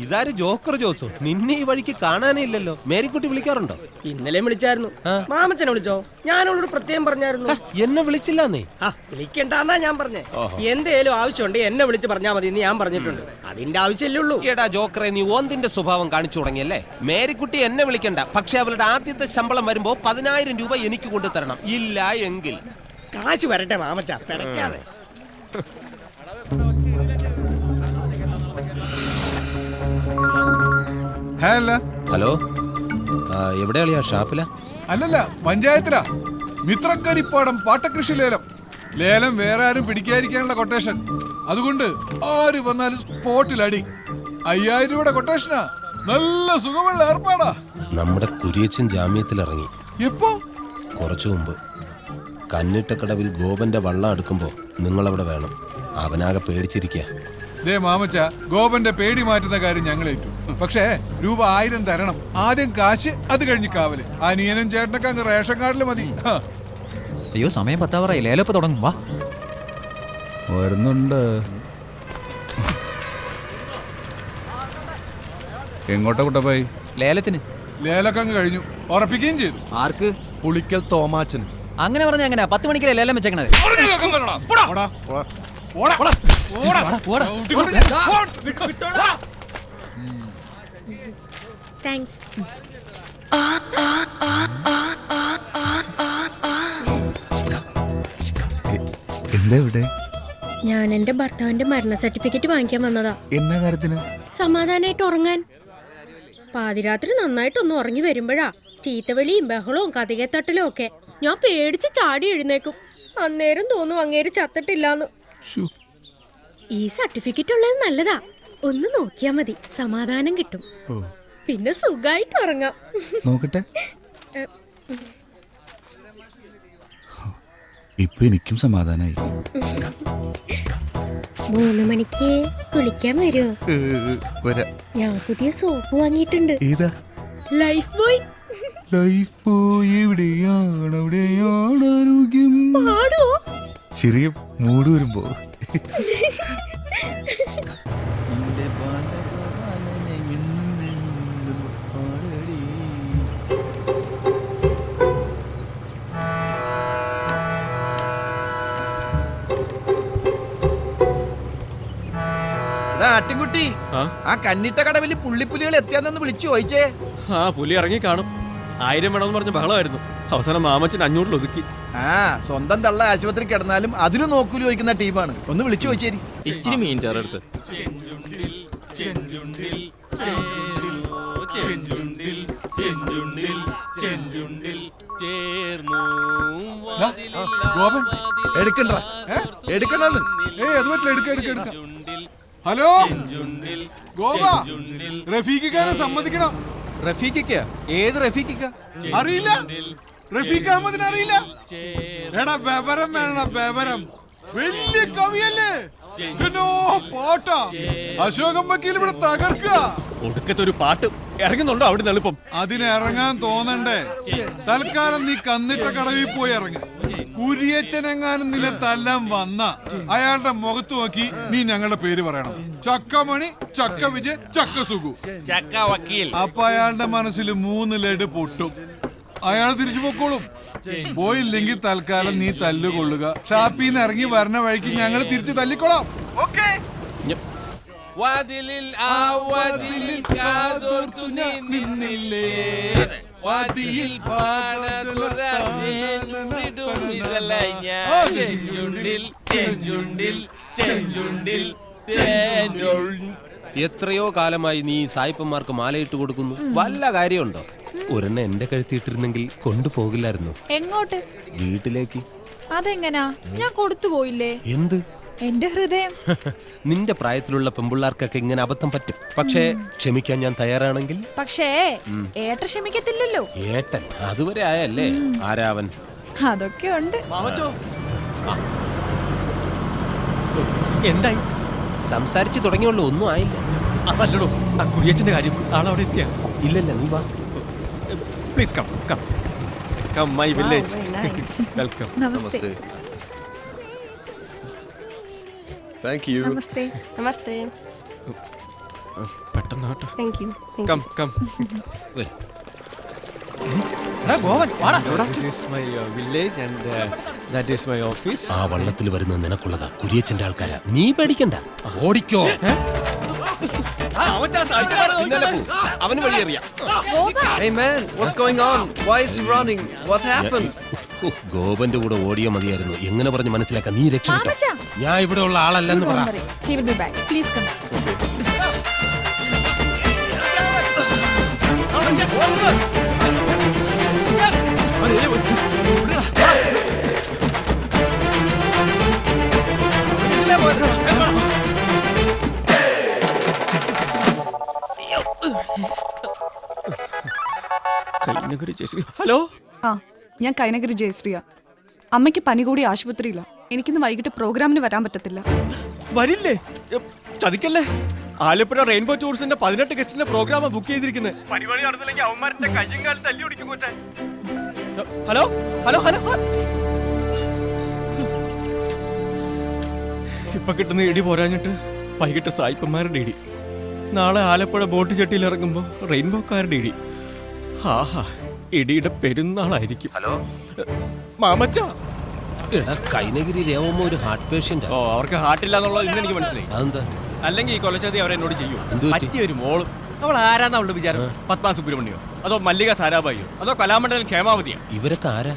ഇതാര് ജോക്കർ ജോസോ? നിന്നെ ഈ വഴിക്ക് കാണാനേ ഇല്ലല്ലോ. മേരിക്കുട്ടി വിളിക്കാറുണ്ടോ? ഇന്നലെ വിളിച്ചായിരുന്നു. മാമച്ചനെ വിളിച്ചോ? ഞാൻ അവളോട് പ്രത്യേകം പറഞ്ഞായിരുന്നു. എന്നെ വിളിച്ചില്ലെന്നേ. വിളിക്കണ്ടെന്നാ ഞാൻ പറഞ്ഞേ. എന്തേലും ആവശ്യമുണ്ട് എന്നെ വിളിച്ച് പറഞ്ഞാൽ മതി എന്ന് ഞാൻ പറഞ്ഞിട്ടുണ്ട്. അതിന്റെ ആവശ്യമല്ലേ ഉള്ളൂ. എടാ ജോക്കറെ, നീ ഓന്തിന്റെ സ്വഭാവം കാണിച്ചു തുടങ്ങിയല്ലേ. മേരിക്കുട്ടി എന്നെ വിളിക്കണ്ട. പക്ഷെ അവളുടെ ആദ്യത്തെ ശമ്പളം വരുമ്പോ 10,000 രൂപ എനിക്ക് കൊണ്ടുതരണം. ഇല്ല എങ്കിൽ കാശ് വരട്ടെ മാമച്ച, പിടയ്ക്കാതെ. ഹലോ, എവിടെയാളിയാ? ഷാപ്പിലാ? അല്ലല്ല, പഞ്ചായത്തിലാ. മിത്രക്കരിപ്പാടം പാട്ടകൃഷി ലേലം. ലേലം വേറെ ആരും പിടിക്കാതിരിക്കാനുള്ള കൊട്ടേഷൻ. അതുകൊണ്ട് ആര് വന്നാലും സ്പോട്ടിൽ അടി. 5000 രൂപയുടെ കൊട്ടേഷനാ. നല്ല സുഖമുള്ള ഏർപ്പാടാ. നമ്മുടെ കുരിയച്ചൻ ജാമ്യത്തിലിറങ്ങി. എപ്പോ? കുറച്ചു മുമ്പ്. കന്നിട്ടക്കടവിൽ ഗോപന്റെ വള്ളം എടുക്കുമ്പോ നിങ്ങളവിടെ വേണം. അവനാകെ പേടിച്ചിരിക്കുക. ദേ മാമച്ച, ഗോപന്റെ പേടി മാറ്റുന്ന കാര്യം ഞങ്ങൾ ഏറ്റു. പക്ഷേ രൂപ 1000 തരണം. ആദ്യം കാശ്, അത് കഴിഞ്ഞ് കാവല്. അനിയനും ചേട്ടനൊക്കെ അങ്ങ് റേഷൻ കാർഡിൽ മതി. അയ്യോ, സമയം 10 ലേലപ്പ് തുടങ്ങും. വാ, വരുന്നുണ്ട്. എങ്ങോട്ടാ കുട്ടപ്പായി? ലേലത്തിന്. ലേലൊക്കെ അങ്ങ് കഴിഞ്ഞു, ഉറപ്പിക്കുകയും ചെയ്തു. ആർക്ക്? പുളിക്കൽ തോമാച്ചന്. അങ്ങനെ പറഞ്ഞ എങ്ങനെയാ 10 മണിക്കല്ലേ ലേലം വെച്ചേക്കണത്? താങ്ക്സ്. എന്താ ഇവിടെ? ഞാൻ എന്റെ ഭർത്താവിന്റെ മരണ സർട്ടിഫിക്കറ്റ് വാങ്ങിക്കാൻ വന്നതാ. എന്നാ കാര്യത്തിന്? സമാധാനായിട്ട് ഉറങ്ങാൻ. പാതിരാത്രി നന്നായിട്ടൊന്ന് ഉറങ്ങി വരുമ്പോഴാ ചീത്തവിളിയും ബഹളവും കതികത്തട്ടലും ഒക്കെ. ഞാൻ പേടിച്ച് ചാടി എഴുന്നേക്കും. അന്നേരം തോന്നും അങ്ങേര് ചത്തിട്ടില്ലാന്ന്. ഈ സർട്ടിഫിക്കറ്റ് ഉള്ളത് നല്ലതാ. ഒന്ന് നോക്കിയാ മതി, സമാധാനം കിട്ടും. പിന്നെ സുഖായിട്ട് ഉറങ്ങാം. നോക്കട്ടെ. ഇപ്പൊ എനിക്കും സമാധാനായി. 3 മണിക്ക് കുളിക്കാൻ വരുമോ? ഞാൻ പുതിയ സോപ്പ് വാങ്ങിയിട്ടുണ്ട്. ഏതാ? Life boy. ലൈഫ് ബോയ് എവിടെയാണ്? അവിടെയാണ് ആരോഗ്യം. പാടോ? ചെറിയ മൂട് വരുമ്പോ. ആട്ടിൻകുട്ടി, ആ കന്നിട്ട കടവില് പുള്ളിപ്പുലികൾ എത്തിയാന്ന് വിളിച്ചു ചോദിച്ചേ. പുലി ഇറങ്ങി കാണും. 1000 വേണമെന്ന് പറഞ്ഞ ബഹളമായിരുന്നു. അവസാനം മാമച്ചൻ 500 ഒതുക്കി. സ്വന്തം തള്ള ആശുപത്രി കിടന്നാലും അതിനും നോക്കൂലി ചോദിക്കുന്ന ടീമാണ്. ഒന്ന് വിളിച്ചു ചോദിച്ചേരി. ഇച്ചിരി മീൻ ചേർത്ത്. ഗോപൻ എടുക്കണ്ട, എടുക്കണ്ടെന്ന്. അത് പറ്റില്ല, എടുക്ക. ഹലോ ഗോപ, റഫീഖിക്കാരെ സമ്മതിക്കണം. റഫീഖിക്ക? ഏത് റഫീഖിക്ക? അറിയില്ല? റഫീഖ് അഹമ്മദിനെ അറിയില്ല? എടാ ബബരം വേണം, ബബരം. വലിയ കവിയല്ലേ? പാട്ടാ. അശോകം വക്കീൽ ഇവിടെ തകർക്കുക. ഒടുക്കത്തെ ഒരു പാട്ട് ഇറങ്ങുന്നുണ്ടോ അവിടെ എളുപ്പം? അതിനിറങ്ങാൻ തോന്നണ്ടേ? തൽക്കാലം നീ കന്നിട്ട കടവിൽ പോയി ഇറങ്ങ. കുരിയച്ചനെങ്ങാനും നില തല്ലാൻ വന്ന അയാളുടെ മുഖത്ത് നോക്കി നീ ഞങ്ങളുടെ പേര് പറയണം. ചക്കമണി, ചക്ക വിജയ്, ചക്ക സുഖു, ചക്ക വക്കീൽ. അപ്പൊ അയാളുടെ മനസ്സിൽ 3 ലഡ് പൊട്ടും. അയാൾ തിരിച്ചു പൊക്കോളും. പോയില്ലെങ്കിൽ തൽക്കാലം നീ തല്ലുകൊള്ളുക. ഷാപ്പിന്ന് ഇറങ്ങി വരണ വഴിക്ക് ഞങ്ങൾ തിരിച്ചു തല്ലിക്കൊള്ളാം. വാതിലിൽ ആ വാതിലിൽ കാതോർത്തു നീ നിന്നില്ലേ, വാതിലിൽ എത്രയോ കാലമായി നീ സായിപ്പന്മാർക്ക് മാലയിട്ട് കൊടുക്കുന്നു. വല്ല കാര്യമുണ്ടോ? ഒരെണ്ണ എന്റെ കഴുത്തിയിട്ടിരുന്നെങ്കിൽ കൊണ്ടുപോകില്ലായിരുന്നു. എങ്ങോട്ട്? വീട്ടിലേക്ക്. അതെങ്ങനാ? ഞാൻ കൊടുത്തു പോയില്ലേ? എന്ത്? എന്റെ ഹൃദയം. നിന്റെ പ്രായത്തിലുള്ള പെമ്പിള്ളാർക്കൊക്കെ ഇങ്ങനെ അബദ്ധം പറ്റും. പക്ഷേ ക്ഷമിക്കാൻ ഞാൻ തയ്യാറാണെങ്കിൽ. പക്ഷേ ഏട്ടൻ ക്ഷമിക്കത്തില്ലല്ലോ. ഏട്ടൻ അതുവരെ ആയല്ലേ? ആരാവൻ? അതൊക്കെ ഉണ്ട്. എന്തായി? സംസാരിച്ചു തുടങ്ങിയുള്ളൂ, ഒന്നും ആയില്ല. അതല്ലടോ ആ കുരിയച്ചന്റെ കാര്യം. ആളവിടെ എത്തിയ? ഇല്ലല്ല, നീ വാ. Please come come come my village. Welcome. നമസ്തേ. Thank you. നമസ്തേ. നമസ്തേ. പെട്ടെന്ന് കേട്ടോ. Thank you come come. വരും. എടാ ഗോവൻ വാടാ. This is my village and that is my office. ആ വള്ളത്തിൽ വരുന്നത് നിനക്കുള്ളതാ, കുരിയച്ചന്റെ ആൾക്കാരാ. നീ പേടിക്കണ്ട, ഓടിക്കോ. പിന്നാലെ പോ. അവന് വഴിയറിയാം. Hey man, what's going on? Why is he running? What happened? ഗോപന്റെ കൂടെ ഓടിയോ മതിയായിരുന്നു. എങ്ങനെ പറഞ്ഞ് മനസ്സിലാക്കാൻ നീ രക്ഷപ്പെട്ടോ? മാമച്ചാ. ഞാൻ ഇവിടെ ഉള്ള ആളല്ലെന്ന് പറ. He will be back. Please come. Hello, ആ ഞാൻ കൈനഗിരി ജയശ്രീയ. അമ്മയ്ക്ക് പനി കൂടി ആശുപത്രിയില്ല. എനിക്കിന്ന് വൈകിട്ട് പ്രോഗ്രാമിന് വരാൻ പറ്റത്തില്ല. വരില്ലേ? ചതിക്കല്ലേ. ആലപ്പുഴ റെയിൻബോ ടൂറിസ്റ്റിന്റെ 18 ഗസ്റ്റിന്റെ പ്രോഗ്രാം ബുക്ക് ചെയ്തിരിക്കുന്നത്. Hello hello hello. ഇപ്പൊ കിട്ടുന്ന ഇടി പോരാഞ്ഞിട്ട് വൈകിട്ട് സായിപ്പന്മാരുടെ ഇടി. നാളെ ആലപ്പുഴ ബോട്ട് ചെട്ടിയിൽ ഇറങ്ങുമ്പോ റെയിൻബോക്കാരുടെ ഇടി. ആഹാ, ഇടിയുടെ പെരുന്നാളായിരിക്കും. ഹലോ മാമച്ച. എടാ, കൈനഗിരി രേവമ്മ ഒരു ഹാർട്ട് പേഷ്യന്റ്. ഓ, അവർക്ക് ഹാർട്ടില്ല എന്നുള്ളത് ഇന്ന് എനിക്ക് മനസ്സിലായി. അതെന്താ? അല്ലെങ്കിൽ ഈ കൊലച്ചതി അവരെന്നോട് ചെയ്യൂ. എന്ത് പറ്റി? പറ്റിയ ഒരു മോളും. അവൾ ആരാന്ന അവളുടെ വിചാരം? പത്മ സുബ്രഹ്മണ്യോ അതോ മല്ലിക സാരാഭായിയോ അതോ കലാമണ്ഡലം ക്ഷേമാവതിയോ? ഇവരൊക്കെ ആരാ?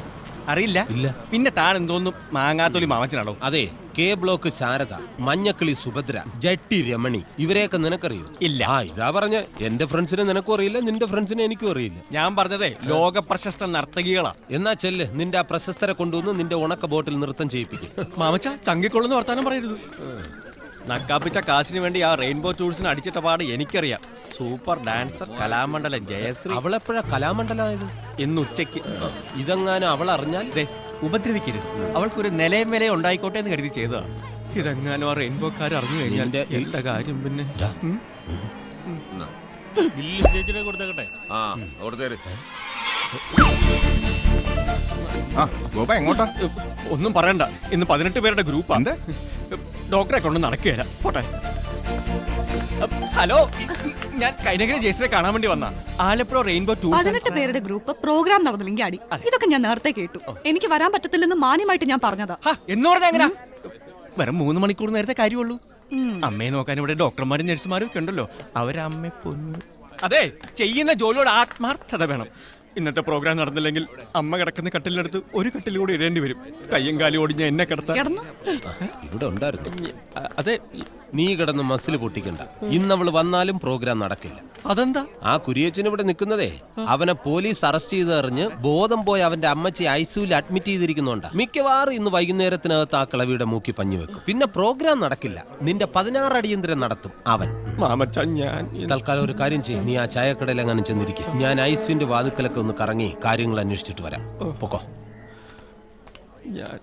അറിയില്ല. ഇല്ല. പിന്നെ താൻ എന്തോന്നും മാങ്ങാത്തൊലി മാമച്ചനാണോ? അതെ, കെ ബ്ലോക്ക് ശാരദ, മഞ്ഞക്കിളി സുഭദ്ര, ജട്ടി രമണി, ഇവരെയൊക്കെ നിനക്കറിയോ? ഇല്ല. ആ, ഇതാ പറഞ്ഞ എന്റെ ഫ്രണ്ട്സിനെ നിനക്കും അറിയില്ല, നിന്റെ ഫ്രണ്ട്സിനെ എനിക്കും അറിയില്ല. ഞാൻ പറഞ്ഞതേ ലോക പ്രശസ്ത നർത്തകികളാ. എന്നാ ചെല്ല്, നിന്റെ ആ പ്രശസ്തരെ കൊണ്ടുവന്ന് നിന്റെ ഉണക്ക ബോട്ടിൽ നൃത്തം ചെയ്യിപ്പിക്കും. മാമച്ച ചങ്കിക്കൊള്ളുന്ന വർത്താനം പറയരുത്. നക്കാപ്പിച്ച കാശിന് വേണ്ടി ആ റെയിൻബോ ടൂൾസിന് അടിച്ചിട്ട പാട് എനിക്കറിയാം. Super dancer Kalamandalam Jayashree. അവളെപ്പോഴാ കലാമണ്ഡലമായത്? ഇന്ന് ഉച്ചയ്ക്ക്. ഇതെങ്ങാനും അവൾ അറിഞ്ഞാൽ ഉപദ്രവിക്കരുത്. അവൾക്കൊരു നിലയും വിലയും ഉണ്ടായിക്കോട്ടെ എന്ന് കരുതി ചെയ്തതാണ്. ഇതെങ്ങാനും ആ റെയിൻബോക്കാർ അറിഞ്ഞു കഴിഞ്ഞാൽ എന്റെ കാര്യം പിന്നെ. എങ്ങോട്ടാ? ഒന്നും പറയണ്ട, ഇന്ന് 18 പേരുടെ ഗ്രൂപ്പാ. ഡോക്ടറെ കൊണ്ട് നടക്കുകയല്ല. പോട്ടെ. ഹലോ, ഞാൻ കൈനഗിരി ജയശ്രീയെ കാണാൻ വേണ്ടി വന്ന ആലപ്പുഴ റെയിൻബോ ടൂർ. 18 പേരുടെ ഗ്രൂപ്പ് പ്രോഗ്രാം നടന്നില്ലെങ്കിൽ അടി. ഇതൊക്കെ ഞാൻ നേരത്തെ കേട്ടു. എനിക്ക് വരാൻ പറ്റത്തില്ലെന്ന് മാന്യമായിട്ട് ഞാൻ പറഞ്ഞതാ. എന്ന് പറഞ്ഞാ എങ്ങനാ? വെറും 3 മണിക്കൂർ നേരത്തെ കാര്യമുള്ളൂ. അമ്മയെ നോക്കാൻ ഇവിടെ ഡോക്ടർമാരും നഴ്സുമാരും ഒക്കെ ഉണ്ടല്ലോ. അവരമ്മ പൊന്നു. അതെ, ചെയ്യുന്ന ജോലിയോട് ആത്മാർത്ഥത വേണം. ഇന്നത്തെ പ്രോഗ്രാം നടന്നില്ലെങ്കിൽ അമ്മ കിടക്കുന്ന കട്ടിലിനടുത്ത് ഒരു കട്ടിൽ കൂടി ഇടേണ്ടി വരും. കയ്യും കാലും ഓടിഞ്ഞ എന്നെ കിടത്താം. ഇവിടെ ഉണ്ടായിരുന്നു. അതെ, നീ കിടന്ന് മസിൽ പൊട്ടിക്കണ്ട. ഇന്നവള് വന്നാലും പ്രോഗ്രാം നടക്കില്ല. അതെന്താ? ആ കുരിയച്ചൻ ഇവിടെ നിൽക്കുന്നതേ അവനെ പോലീസ് അറസ്റ്റ് ചെയ്തെറിഞ്ഞ് ബോധം പോയി അവന്റെ അമ്മച്ചി ഐസിയുവിൽ അഡ്മിറ്റ് ചെയ്തിരിക്കുന്നുണ്ട്. മിക്കവാറും ഇന്ന് വൈകുന്നേരത്തിനകത്ത് ആ കിളവിയുടെ മൂക്കി പഞ്ഞു വെക്കും. പിന്നെ പ്രോഗ്രാം നടക്കില്ല. നിന്റെ 16 അടിയന്തരം നടത്തും അവൻ. മാമച്ച, ഞാൻ തൽക്കാലം ഒരു കാര്യം ചെയ്യും. നീ ആ ചായക്കടയിൽ അങ്ങനെ ചെന്നിരിക്കും. ഞാൻ ഐസിയുന്റെ വാതിക്കലൊക്കെ ഒന്ന് കറങ്ങി കാര്യങ്ങൾ അന്വേഷിച്ചിട്ട് വരാം. പൊക്കോ. ഞാൻ